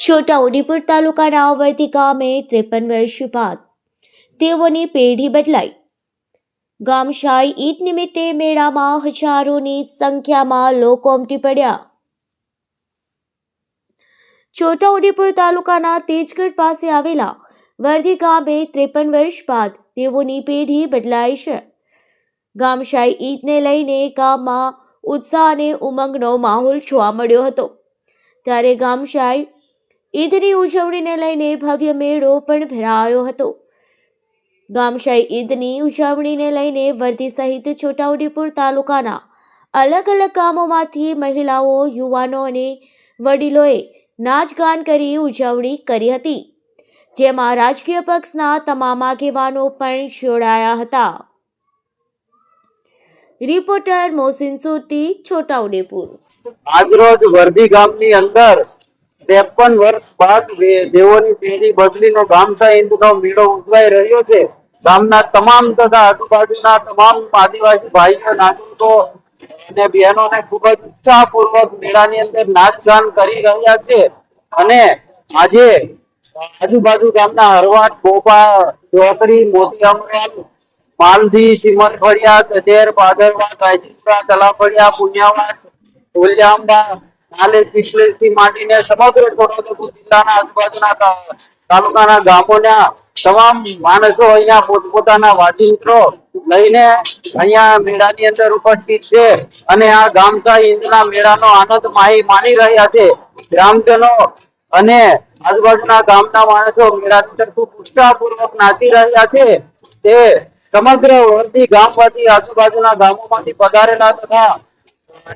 છોટાઉદેપુર તાલુકાના વર્ધી ગામે 53 વર્ષ બાદ તેઓની પેઢી બદલાઈ. ગામશાહી ઈદ નિમિત્તે મેળામાં હજારોની સંખ્યામાં લોકો ઉમટી પડ્યા. છોટાઉદેપુર તાલુકાના તેજગઢ પાસે આવેલા વર્ધી ગામે 53 વર્ષ બાદ તેઓની પેઢી બદલાઈ છે. ગામશાહી ઈદને લઈને ગામમાં ઉત્સાહ અને ઉમંગનો માહોલ જોવા મળ્યો હતો. ત્યારે ગામશાહી ઈદની ઉજવણીને લઈને ભવ્ય મેળો પણ ભરાયો હતો. ગામશાહી ઈદની ઉજવણીને લઈને વર્ધી સહિત છોટાઉદેપુર તાલુકાના અલગ અલગ ગામોમાંથી મહિલાઓ, યુવાનો અને વડીલોએ નાચગાન કરી ઉજવણી કરી હતી, જેમાં રાજકીય પક્ષના તમામ આગેવાનો પણ જોડાયા હતા. રિપોર્ટર મોહસિન સુરતી, છોટાઉદેપુર. આજરોજ વર્ધી ગામની અંદર 53 વર્ષ બાદ દેવોની પેઢી બદલીનો ગામશાહી ઈદનો મેળો ઉજવાઈ રહ્યો છે. ગામના તમામ તથા આજુબાજુના તમામ આદિવાસી ભાઈઓ, નાગરિકો અને બહેનોને ખૂબ જ ઉત્સાહપૂર્વક મેળાની અંદર નાચગાન કરી રહ્યા છે. અને આજે આજુબાજુ ગામના હરવાડ, બોપા, ચોકડી, મોતી અમરાલ, માલધી, સિમરફળિયા, તજેર, પાદરવા, કાયજીપુરા, તલાફળિયા, પુણ્યાવાડ, ઢોલિયાંબા, નાલે પિછલેથી માંડીને સમગ્ર છોટાઉદેપુર જિલ્લાના આજુબાજુના તાલુકાના ગામોના તમામ માણસો અહીંયા પોતપોતાના વાજિંત્રો લઈને અહીંયા મેળાની અંદર ઉપસ્થિત છે અને આ ગામશાહી ઈદના મેળાનો આનંદ માણી રહ્યા છે. ગ્રામજનો અને આજુબાજુના ગામના માણસો મેળાની અંદર ખૂબ ઉત્સાહપૂર્વક નાચી રહ્યા છે. તે સમગ્ર વર્ધી ગામમાંથી આજુબાજુના ગામોમાંથી પધારેલા તથા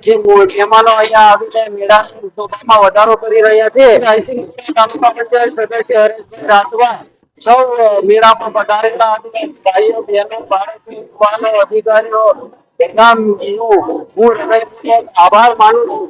જે મહેમાનો અહીંયા આવીને મેળાની શોભામાં વધારો કરી રહ્યા છે. તાલુકા પંચાયત સદસ્ય હરેશભાઈ રાઠવા સૌ મેળામાં પધારેલા ભાઈઓ, બહેનો, બાળકો, યુવાનો, અધિકારીઓ તમામનો હું હૃદયપૂર્વક આભાર માનું છું.